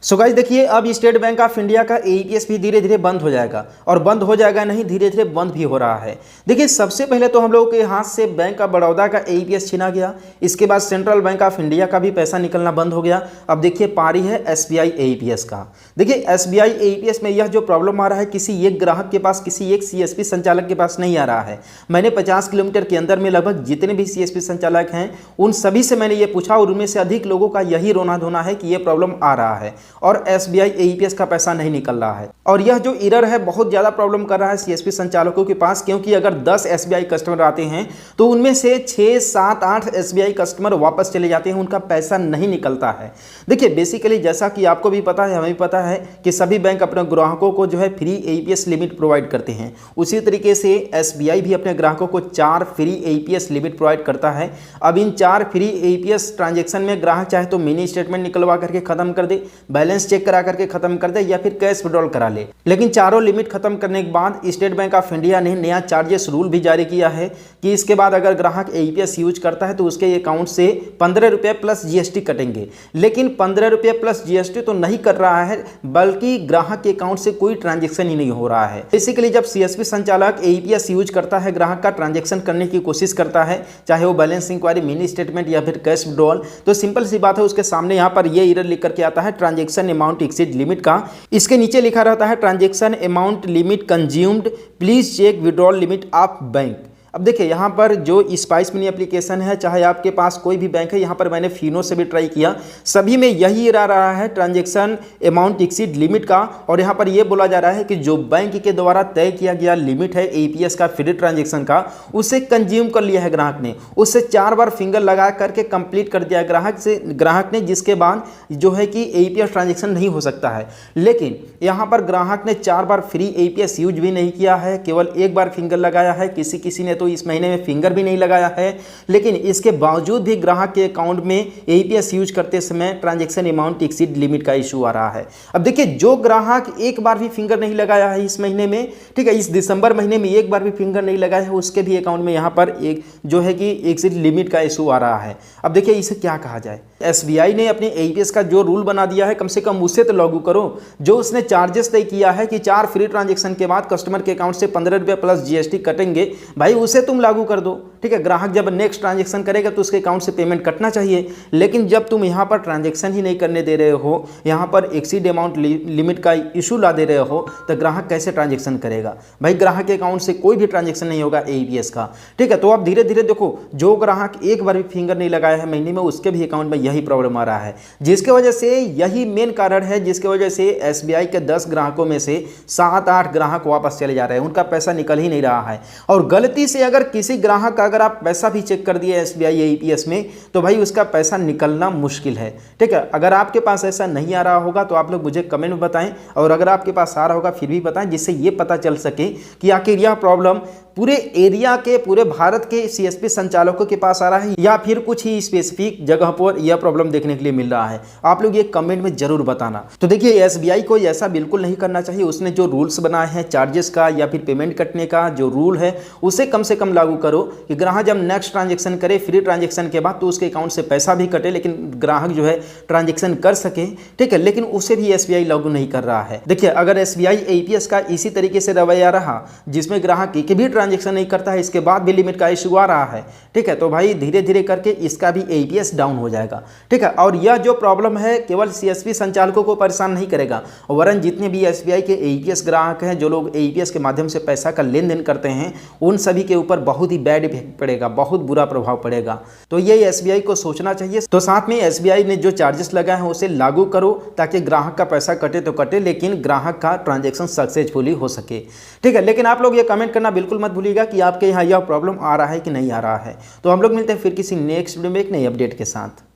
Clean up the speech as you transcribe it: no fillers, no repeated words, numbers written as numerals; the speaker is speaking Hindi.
सो गाइस देखिए, अब स्टेट बैंक ऑफ इंडिया का एईपीएस भी धीरे धीरे बंद हो जाएगा और बंद हो जाएगा नहीं, धीरे धीरे बंद भी हो रहा है। देखिए, सबसे पहले तो हम लोगों के हाथ से बैंक ऑफ बड़ौदा का एईपीएस छीना गया। इसके बाद सेंट्रल बैंक ऑफ इंडिया का भी पैसा निकलना बंद हो गया। अब देखिए, पारी है एसबीआई एईपीएस का। देखिए, एसबीआई एईपीएस में यह जो प्रॉब्लम आ रहा है, किसी एक ग्राहक के पास, किसी एक सीएसपी संचालक के पास नहीं आ रहा है। मैंने 50 किलोमीटर के अंदर में लगभग जितने भी सीएसपी संचालक हैं उन सभी से मैंने ये पूछा और उनमें से अधिक लोगों का यही रोना धोना है कि ये प्रॉब्लम आ रहा है और एसबीआई एईपीएस का पैसा नहीं निकल रहा है। और यह जो एरर है बहुत ज़्यादा प्रॉब्लम कर रहा है सीएसपी संचालकों के पास, क्योंकि अगर 10 एसबीआई कस्टमर आते हैं तो उनमें से 6, 7, 8 एसबीआई कस्टमर वापस चले जाते हैं, उनका पैसा नहीं निकलता है। देखिए, बेसिकली जैसा कि आपको भी पता है, हमें भी पता है कि सभी बैंक अपने ग्राहकों को जो है फ्री एईपीएस लिमिट प्रोवाइड करते हैं। उसी तरीके से एसबीआई भी अपने ग्राहकों को 4 फ्री एईपीएस लिमिट प्रोवाइड करता है। अब इन 4 फ्री एईपीएस ट्रांजेक्शन में ग्राहक चाहे तो मिनी स्टेटमेंट निकलवा करके खत्म कर दे, बैलेंस चेक करा करके खत्म कर दे या फिर कैश विड्रॉल करा ले। लेकिन चारों लिमिट खत्म करने के बाद स्टेट बैंक ऑफ इंडिया ने नया चार्जेस रूल भी जारी किया है कि इसके बाद अगर ग्राहक एईपीएस यूज करता है तो उसके अकाउंट से 15 रुपये प्लस जीएसटी कटेंगे। लेकिन 15 रुपये प्लस जीएसटी तो नहीं कट रहा है, बल्कि ग्राहक के अकाउंट से कोई ट्रांजेक्शन ही नहीं हो रहा है। बेसिकली जब सीएसपी संचालक एईपीएस यूज करता है, ग्राहक का ट्रांजेक्शन करने की कोशिश करता है, चाहे वो बैलेंस इंक्वायरी, मिनी स्टेटमेंट या फिर कैश विड्रॉल, तो सिंपल सी बात है उसके सामने यहाँ पर ये एरर लिख करके आता है, ट्रांजेक्शन अमाउंट एक्सीड लिमिट का। इसके नीचे लिखा रहता है transaction amount limit consumed, please check withdrawal limit of bank. अब देखिए, यहाँ पर जो स्पाइस मनी एप्लीकेशन है, चाहे आपके पास कोई भी बैंक है, यहाँ पर मैंने फिनो से भी ट्राई किया, सभी में यही आ रहा है ट्रांजैक्शन अमाउंट एक्सीड लिमिट का। और यहाँ पर ये बोला जा रहा है कि जो बैंक के द्वारा तय किया गया लिमिट है एईपीएस का फ्री ट्रांजैक्शन का, उसे कंज्यूम कर लिया है ग्राहक ने, उससे 4 बार फिंगर लगा करके कंप्लीट कर दिया ग्राहक ने, जिसके बाद जो है कि एईपीएस ट्रांजैक्शन नहीं हो सकता है। लेकिन यहाँ पर ग्राहक ने 4 बार फ्री एईपीएस यूज भी नहीं किया है, केवल 1 बार फिंगर लगाया है। किसी ने तो इस महीने में फिंगर भी नहीं लगाया है, लेकिन इसके बावजूद भी ग्राहक के अकाउंट में एईपीएस यूज करते समय ट्रांजैक्शन अमाउंट एक्सीड लिमिट का इशू आ रहा है। अब देखिए, जो ग्राहक 1 बार भी फिंगर नहीं लगाया है इस महीने में, ठीक है, इस दिसंबर महीने में 1 बार भी फिंगर नहीं लगाया है, उसके भी अकाउंट में यहाँ पर एक जो है कि एक्सीड लिमिट का इशू आ रहा है। अब देखिए, इसे क्या कहा जाए। एसबीआई ने अपने एईपीएस का जो रूल बना दिया है, कम से कम उसे तो लागू करो। जो उसने चार्जेस तय किया है कि 4 फ्री ट्रांजैक्शन के बाद कस्टमर के अकाउंट से 15 रुपये प्लस जीएसटी कटेंगे, भाई उसे तुम लागू कर दो। ठीक है, ग्राहक जब नेक्स्ट ट्रांजैक्शन करेगा तो उसके अकाउंट से पेमेंट कटना चाहिए। लेकिन जब तुम यहाँ पर ट्रांजैक्शन ही नहीं करने दे रहे हो, यहाँ पर एक्सीड अमाउंट लिमिट का इशू ला दे रहे हो, तो ग्राहक कैसे ट्रांजैक्शन करेगा। भाई ग्राहक के अकाउंट से कोई भी ट्रांजैक्शन नहीं होगा एईपीएस का। ठीक है, तो आप धीरे धीरे देखो, जो ग्राहक 1 बार भी फिंगर नहीं लगाया है महीने में, उसके भी अकाउंट में यही प्रॉब्लम आ रहा है, जिसके वजह से यही मेन कारण है जिसके वजह से एसबीआई के 10 ग्राहकों में से 7-8 ग्राहक वापस चले जा रहे हैं, उनका पैसा निकल ही नहीं रहा है। और गलती से अगर किसी ग्राहक का अगर आप पैसा भी चेक कर दिए एसबीआई एईपीएस में, तो भाई उसका पैसा निकलना मुश्किल है। ठीक है, अगर आपके पास ऐसा नहीं आ रहा होगा तो आप लोग मुझे कमेंट में बताएं, और अगर आपके पास आ रहा होगा फिर भी बताएं, जिससे ये पता चल सके कि आखिर यह प्रॉब्लम पूरे एरिया के, पूरे भारत के सीएसपी संचालकों के पास आ रहा है या फिर कुछ ही स्पेसिफिक जगह पर यह प्रॉब्लम देखने के लिए मिल रहा है। आप लोग ये कमेंट में जरूर बताना। तो देखिए, एसबीआई को ऐसा बिल्कुल नहीं करना चाहिए। उसने जो रूल्स बनाए हैं चार्जेस का या फिर पेमेंट कटने का जो रूल है, उसे कम से कम लागू करो कि ग्राहक जब नेक्स्ट ट्रांजैक्शन करे फ्री ट्रांजैक्शन के बाद, तो उसके अकाउंट से पैसा भी कटे, लेकिन ग्राहक जो है ट्रांजैक्शन कर सके। ठीक है, लेकिन उसे भी एसबीआई लागू नहीं कर रहा है। देखिए, अगर एसबीआई एईपीएस का इसी तरीके से रवैया रहा, जिसमें ग्राहक एक भी ट्रांजैक्शन नहीं करता है, इसके बाद भी लिमिट का इशू आ रहा है, ठीक है, तो भाई धीरे धीरे करके इसका भी एईपीएस डाउन हो जाएगा। ठीक है, और यह जो प्रॉब्लम है केवल सीएसपी संचालकों को परेशान नहीं करेगा, वरन जितने भी एसबीआई के एईपीएस ग्राहक हैं, जो लोग एईपीएस के माध्यम से पैसा का लेन देन करते हैं, उन सभी के ऊपर बहुत ही बैड इफेक्ट पड़ेगा, बहुत बुरा प्रभाव पड़ेगा। तो ये एसबीआई को सोचना चाहिए। तो साथ में एसबीआई ने जो चार्जेस लगाए हैं उसे लागू करो, ताकि ग्राहक का पैसा कटे तो कटे, लेकिन ग्राहक का ट्रांजैक्शन सक्सेसफुली हो सके। ठीक है, लेकिन आप लोग ये कमेंट करना बिल्कुल मत भूलिएगा कि आपके यहाँ यह प्रॉब्लम आ रहा है कि नहीं आ रहा है। तो हम लोग मिलते हैं फिर किसी नेक्स्ट वीडियो में एक नई अपडेट के साथ।